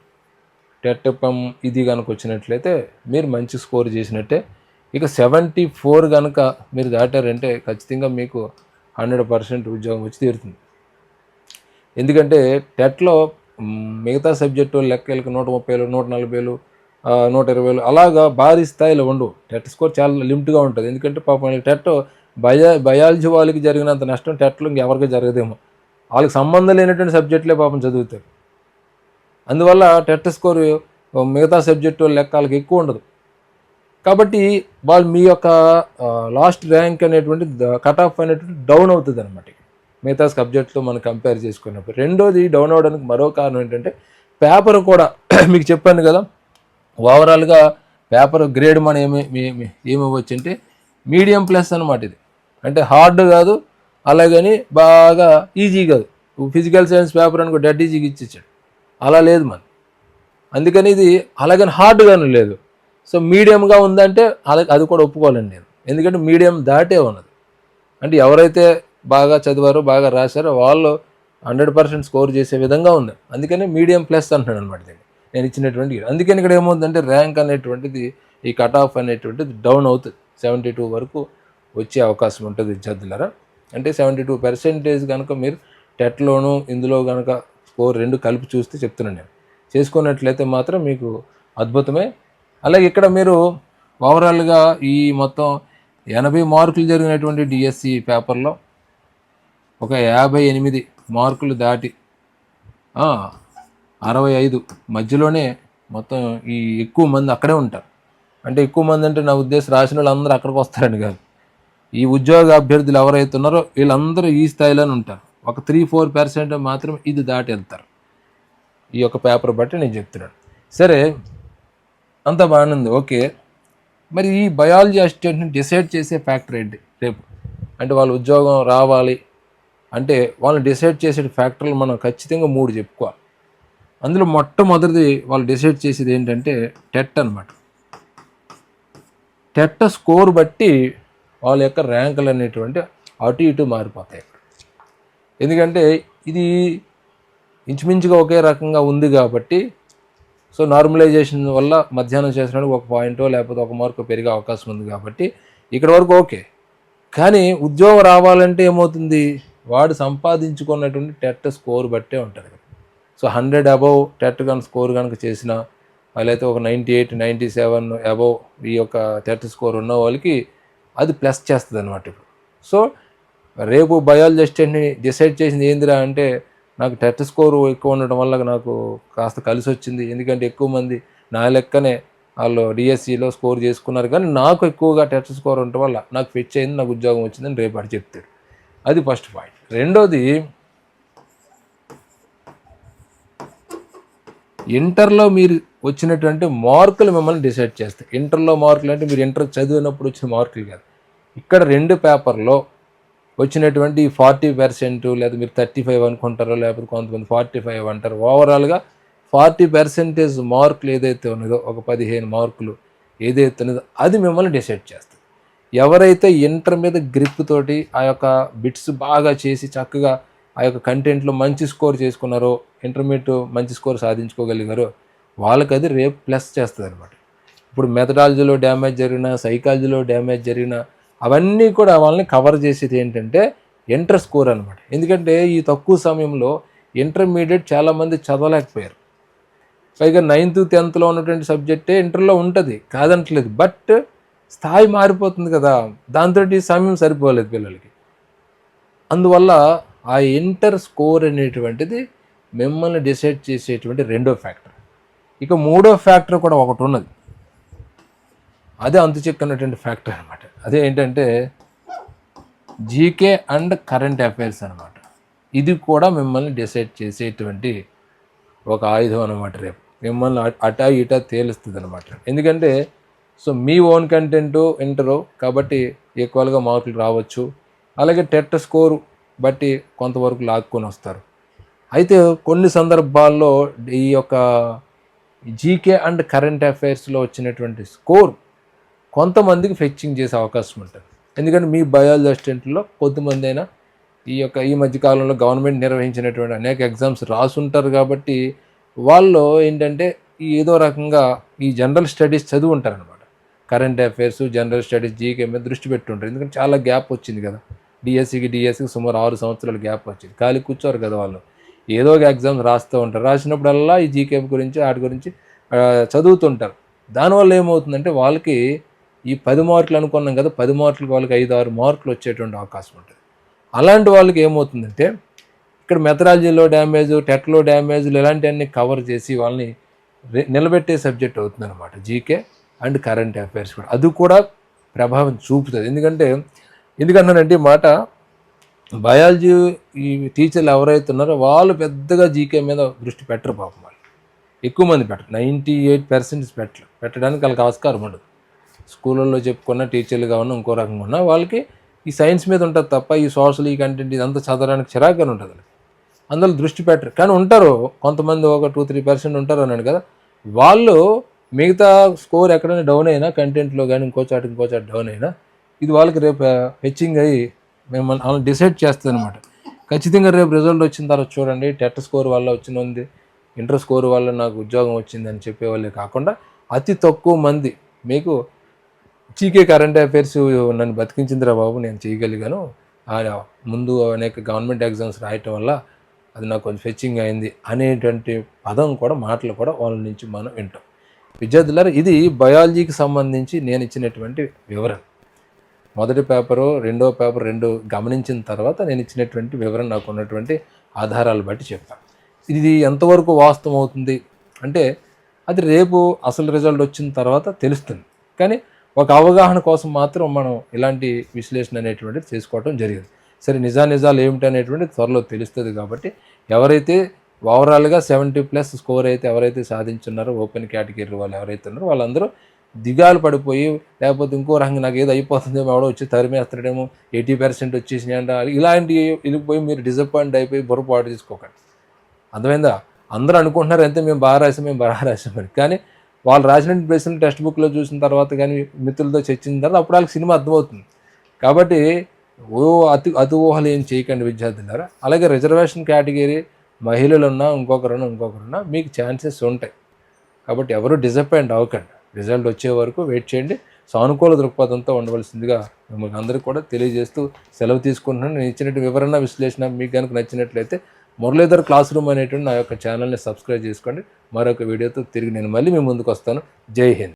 టెట్టపం ఇది కనుక వచ్చినట్లయితే మీరు మంచి స్కోర్ చేసినట్టే. ఇక 74 కనుక మీరు దాటారంటే ఖచ్చితంగా మీకు 100% ఉద్యోగం వచ్చి తీరుతుంది. ఎందుకంటే టెట్లో మిగతా సబ్జెక్టు లెక్కలకి 130,000 140,000 120,000 అలాగా భారీ స్థాయిలో ఉండవు. టెట్ స్కోర్ చాలా లిమిట్గా ఉంటుంది. ఎందుకంటే పాపం టెట్ బయాలజీ వాళ్ళకి జరిగినంత నష్టం టెట్లో ఇంకెవరికి జరగదేమో. వాళ్ళకి సంబంధం లేనటువంటి సబ్జెక్టులే పాపం చదువుతారు. అందువల్ల టెట్ స్కోర్ మిగతా సబ్జెక్టు లెక్కలకి ఎక్కువ ఉండదు. కాబట్టి వాళ్ళు మీ యొక్క లాస్ట్ ర్యాంక్ అనేటువంటి కట్ ఆఫ్ అనేటువంటి డౌన్ అవుతుంది అనమాట. మిగతా సబ్జెక్టుతో మనం కంపేర్ చేసుకున్నప్పుడు. రెండోది డౌన్ అవడానికి మరో కారణం ఏంటంటే పేపర్ కూడా మీకు చెప్పాను కదా, ఓవరాల్గా పేపర్ గ్రేడ్ మనం ఏమివ్వచ్చు అంటే మీడియం ప్లస్ అనమాట. ఇది అంటే హార్డ్ కాదు, అలాగని బాగా ఈజీ కాదు. ఫిజికల్ సైన్స్ పేపర్ అనుకో డెడ్ ఈజీగా ఇచ్చేసాడు, అలా లేదు మన. అందుకని ఇది అలాగని హార్డ్గాను లేదు. సో మీడియంగా ఉందంటే అది కూడా ఒప్పుకోవాలండి నేను. ఎందుకంటే మీడియం దాటే ఉన్నది. అంటే ఎవరైతే బాగా చదివారో బాగా రాశారో వాళ్ళు 100% స్కోర్ చేసే విధంగా ఉంది. అందుకని మీడియం ప్లస్ అంటున్నాను అనమాట దీన్ని నేను ఇచ్చినటువంటి. అందుకని ఇక్కడ ఏమవుతుందంటే ర్యాంక్ అనేటువంటిది, ఈ కట్ ఆఫ్ అనేటువంటిది డౌన్ అవుతుంది. 72 వరకు వచ్చే అవకాశం ఉంటుంది విద్యార్థులారా. అంటే 72% కనుక మీరు టెట్లోను ఇందులో కనుక స్కోర్ రెండు కలిపి చూస్తే చెప్తున్నాను నేను, చేసుకున్నట్లయితే మాత్రం మీకు అద్భుతమే. అలాగే ఇక్కడ మీరు ఓవరాల్గా ఈ మొత్తం 80 మార్కులు జరిగినటువంటి డిఎస్సి పేపర్లో ఒక 58 మార్కులు దాటి 65 మధ్యలోనే మొత్తం ఈ ఎక్కువ మంది అక్కడే ఉంటారు. అంటే ఎక్కువ మంది అంటే నా ఉద్దేశం రాసిన వాళ్ళు అందరూ అక్కడికి వస్తారని కాదు. ఈ ఉద్యోగ అభ్యర్థులు ఎవరైతే ఉన్నారో వీళ్ళందరూ ఈ స్థాయిలోనే ఉంటారు. ఒక 3-4% మాత్రం ఇది దాటి వెళ్తారు. ఈ యొక్క పేపర్ బట్టి నేను చెప్తున్నాను. సరే, అంత బాగానే ఉంది, ఓకే. మరి ఈ బయాలజీ అసిస్టెంట్ని డిసైడ్ చేసే ఫ్యాక్టర్ ఏంటి రేపు? అంటే వాళ్ళు ఉద్యోగం రావాలి అంటే వాళ్ళు డిసైడ్ చేసే ఫ్యాక్టర్లు మనం ఖచ్చితంగా 3 చెప్పుకోవాలి. అందులో మొట్టమొదటిది వాళ్ళు డిసైడ్ చేసేది ఏంటంటే టెట్ అనమాట. టెట్ స్కోర్ బట్టి వాళ్ళ యొక్క ర్యాంకులు అనేటువంటి అటు ఇటు మారిపోతాయి. ఎందుకంటే ఇది ఇంచుమించుగా ఒకే రకంగా ఉంది కాబట్టి, సో నార్మలైజేషన్ వల్ల మధ్యాహ్నం చేసినప్పుడు 1 పాయింటో లేకపోతే 1 మార్కో పెరిగే అవకాశం ఉంది కాబట్టి ఇక్కడ వరకు ఓకే. కానీ ఉద్యోగం రావాలంటే ఏమవుతుంది, వాడు సంపాదించుకున్నటువంటి టెట్ స్కోర్ బట్టే ఉంటుంది. సో 100 అబవ్ టెట్ కనుక స్కోర్ కనుక చేసిన వాళ్ళైతే ఒక 98, 97 అబవ్ ఈ యొక్క టెట్ స్కోర్ ఉన్న వాళ్ళకి అది ప్లస్ చేస్తుంది అనమాట. ఇప్పుడు సో రేపు బయాలజీ అసిస్టెంట్ని డిసైడ్ చేసింది ఏందిరా అంటే, నాకు టెట్ స్కోర్ ఎక్కువ ఉండటం వల్ల నాకు కాస్త కలిసి వచ్చింది. ఎందుకంటే ఎక్కువ మంది నా లెక్కనే వాళ్ళు డిఎస్సిలో స్కోర్ చేసుకున్నారు, కానీ నాకు ఎక్కువగా టెట్ స్కోర్ ఉండటం వల్ల నాకు ఫిచ్ అయింది, నాకు ఉద్యోగం వచ్చిందని రేపు అటు చెప్తాడు. అది ఫస్ట్ పాయింట్. రెండోది, ఇంటర్లో మీరు వచ్చినటువంటి మార్కులు మిమ్మల్ని డిసైడ్ చేస్తాయి. ఇంటర్లో మార్కులు అంటే మీరు ఇంటర్ చదివినప్పుడు వచ్చిన మార్కులు కాదు. ఇక్కడ 2 పేపర్లో వచ్చినటువంటి 40% లేదా మీరు 35 అనుకుంటారో, లేకపోతే కొంతమంది 45 అంటారు. ఓవరాల్గా 40% మార్కులు ఏదైతే ఉన్నదో, ఒక 15 మార్కులు ఏదైతే ఉన్నదో అది మిమ్మల్ని డిసైడ్ చేస్తుంది. ఎవరైతే ఇంటర్ మీద గ్రిప్ తోటి ఆ యొక్క బిట్స్ బాగా చేసి చక్కగా ఆ యొక్క కంటెంట్లో మంచి స్కోర్ చేసుకున్నారో, ఇంటర్మీడియట్ మంచి స్కోర్ సాధించుకోగలిగారో వాళ్ళకి అది రేపు ప్లస్ చేస్తుంది అనమాట. ఇప్పుడు మెథడాలజీలో డ్యామేజ్ జరిగినా, సైకాలజీలో డ్యామేజ్ జరిగినా అవన్నీ కూడా వాళ్ళని కవర్ చేసేది ఏంటంటే ఇంటర్ స్కోర్ అనమాట. ఎందుకంటే ఈ తక్కువ సమయంలో ఇంటర్మీడియట్ చాలామంది చదవలేకపోయారు. పైగా 9th, 10thలో ఉన్నటువంటి సబ్జెక్టే ఇంటర్లో ఉంటుంది, కాదంటలేదు. బట్ స్థాయి మారిపోతుంది కదా, దాంతో సమయం సరిపోలేదు పిల్లలకి. అందువల్ల ఆ ఇంటర్ స్కోర్ అనేటువంటిది మిమ్మల్ని డిసైడ్ చేసేటువంటి రెండో ఫ్యాక్టర్. ఇక మూడో ఫ్యాక్టర్ కూడా ఒకటి ఉన్నది, అదే అంతు చిక్కనటువంటి ఫ్యాక్టర్ అనమాట. అదే ఏంటంటే జీకే అండ్ కరెంట్ అఫైర్స్ అనమాట. ఇది కూడా మిమ్మల్ని డిసైడ్ చేసేటువంటి ఒక ఆయుధం అనమాట. రేపు మిమ్మల్ని అటా ఇటా తేలుస్తుంది అనమాట. ఎందుకంటే సో మీ ఓన్ కంటెంటు ఇంటరు కాబట్టి ఈక్వల్గా మార్కులు రావచ్చు. అలాగే టెట్ స్కోరు బట్టి కొంతవరకు లాక్కొని వస్తారు. అయితే కొన్ని సందర్భాల్లో ఈ యొక్క జీకే అండ్ కరెంట్ అఫైర్స్లో వచ్చినటువంటి స్కోర్ కొంతమందికి ఫెచ్చింగ్ చేసే అవకాశం ఉంటుంది. ఎందుకంటే మీ బయాలజీ అసిస్టెంట్లో కొద్దిమంది అయినా ఈ మధ్యకాలంలో గవర్నమెంట్ నిర్వహించినటువంటి అనేక ఎగ్జామ్స్ రాసుంటారు కాబట్టి వాళ్ళు ఏంటంటే ఏదో రకంగా ఈ జనరల్ స్టడీస్ చదువు ఉంటారనమాట. Current affairs, general studies, GK మీద దృష్టి పెట్టుంటారు. ఎందుకంటే చాలా గ్యాప్ వచ్చింది కదా, డిఎస్సికి సుమారు 6 సంవత్సరాలు గ్యాప్ వచ్చింది. ఖాళీ కూర్చోరు కదా వాళ్ళు, ఏదో ఒక ఎగ్జామ్స్ రాస్తూ ఉంటారు. రాసినప్పుడల్లా ఈ జీకే గురించి వాటి గురించి చదువుతుంటారు. దానివల్ల ఏమవుతుందంటే వాళ్ళకి ఈ 10 మార్కులు అనుకున్నాం కదా, 10 మార్కులకి వాళ్ళకి 5, 6 మార్కులు వచ్చేటువంటి అవకాశం ఉంటుంది. అలాంటి వాళ్ళకి ఏమవుతుందంటే ఇక్కడ మెథడాలజీలో డ్యామేజ్, టెట్లో డ్యామేజ్లు ఇలాంటివన్నీ కవర్ చేసి వాళ్ళని నిలబెట్టే సబ్జెక్ట్ అవుతుందన్నమాట జీకే అండ్ కరెంట్ అఫైర్స్ కూడా. అది కూడా ప్రభావం చూపుతుంది. ఎందుకంటానంటే ఈ మాట, బయాలజీ ఈ టీచర్లు ఎవరైతే ఉన్నారో వాళ్ళు పెద్దగా జీకే మీద దృష్టి పెట్టరు పాపం. వాళ్ళు ఎక్కువ మంది పెట్టరు, 98% పెట్టడానికి వాళ్ళకి ఆస్కారం ఉండదు. స్కూళ్ళల్లో చెప్పుకున్న టీచర్లుగా ఉన్న ఇంకో రకంగా ఉన్న వాళ్ళకి ఈ సైన్స్ మీద ఉంటుంది తప్ప ఈ సోషల్ ఈ కంటెంట్ ఇదంతా చదవడానికి చిరాకుగానే ఉంటుంది. అందులో దృష్టి పెట్టరు. కానీ ఉంటారు కొంతమంది, ఒక 2-3% ఉంటారు అన్నాడు కదా, వాళ్ళు మిగతా స్కోర్ ఎక్కడైనా డౌన్ అయినా కంటెంట్లో కానీ ఇంకో చాట డౌన్ అయినా ఇది వాళ్ళకి రేపు హెచ్చింగ్ అయ్యి మిమ్మల్ని వాళ్ళని డిసైడ్ చేస్తుంది అనమాట. ఖచ్చితంగా రేపు రిజల్ట్ వచ్చిన తర్వాత చూడండి, టెట్ స్కోర్ వల్ల వచ్చింది, ఇంటర్ స్కోర్ వల్ల నాకు ఉద్యోగం వచ్చిందని చెప్పేవాళ్ళే కాకుండా అతి తక్కువ మంది మీకు జీకే కరెంట్ అఫైర్స్ నన్ను బతికించిందిరా బాబు, నేను చేయగలిగాను, ముందు అనేక గవర్నమెంట్ ఎగ్జామ్స్ రాయటం వల్ల అది నాకు కొంచెం ఫెచ్చింగ్ అయింది అనేటువంటి పదం కూడా, మాటలు కూడా వాళ్ళ నుంచి మనం వింటాం. విద్యార్థులారా, ఇది బయాలజీకి సంబంధించి నేను ఇచ్చినటువంటి వివరణ. మొదటి పేపరు, రెండో పేపర్ రెండు గమనించిన తర్వాత నేను ఇచ్చినటువంటి వివరణ నాకు ఉన్నటువంటి ఆధారాలు బట్టి చెప్పాను. ఇది ఎంతవరకు వాస్తవం అవుతుంది అంటే అది రేపు అసలు రిజల్ట్ వచ్చిన తర్వాత తెలుస్తుంది. కానీ ఒక అవగాహన కోసం మాత్రం మనం ఇలాంటి విశ్లేషణ అనేటువంటిది చేసుకోవటం జరిగింది. సరే, నిజాలు ఏమిటి అనేటువంటిది త్వరలో తెలుస్తుంది. కాబట్టి ఎవరైతే ఓవరాల్గా 70+ స్కోర్ అయితే ఎవరైతే సాధించున్నారో, ఓపెన్ కేటగిరీ వాళ్ళు ఎవరైతే ఉన్నారో వాళ్ళందరూ దిగాలు పడిపోయి, లేకపోతే ఇంకో రకంగా నాకు ఏదో అయిపోతుందేమో, ఎవడో వచ్చి తరిమేస్తాడేమో, 80% వచ్చేసినాయి అంట, ఇలాంటివి వెళ్ళిపోయి మీరు డిసప్పాయింట్ అయిపోయి బుర్రపాటు తీసుకోకండి. అర్థమైందా? అందరూ అనుకుంటున్నారు అంతే, మేము బాగా రాసామని. కానీ వాళ్ళు రాసిన ప్రశ్నలు టెక్స్ట్ బుక్లో చూసిన తర్వాత కానీ మిత్రులతో చర్చించిన తర్వాత అప్పుడు వాళ్ళకి సినిమా అర్థమవుతుంది. కాబట్టి అతి ఊహలు ఏం చేయకండి విద్యార్థులారా. అలాగే రిజర్వేషన్ కేటగిరీ మహిళలున్నా ఇంకొకరున్నా మీకు ఛాన్సెస్ ఉంటాయి. కాబట్టి ఎవరు డిసప్పాయింట్ అవ్వకండి. రిజల్ట్ వచ్చే వరకు వెయిట్ చేయండి. సానుకూల దృక్పథంతో ఉండవలసిందిగా మిమ్మల్ని అందరికీ కూడా తెలియజేస్తూ సెలవు తీసుకుంటున్నాను. నేను ఇచ్చినట్టు వివరణ, విశ్లేషణ మీకు కనుక నచ్చినట్లయితే మురళీధర్ క్లాస్ రూమ్ అనేటువంటి నా యొక్క ఛానల్ని సబ్స్క్రైబ్ చేసుకోండి. మరొక వీడియోతో తిరిగి నేను మళ్ళీ మీ ముందుకు వస్తాను. జై హింద్.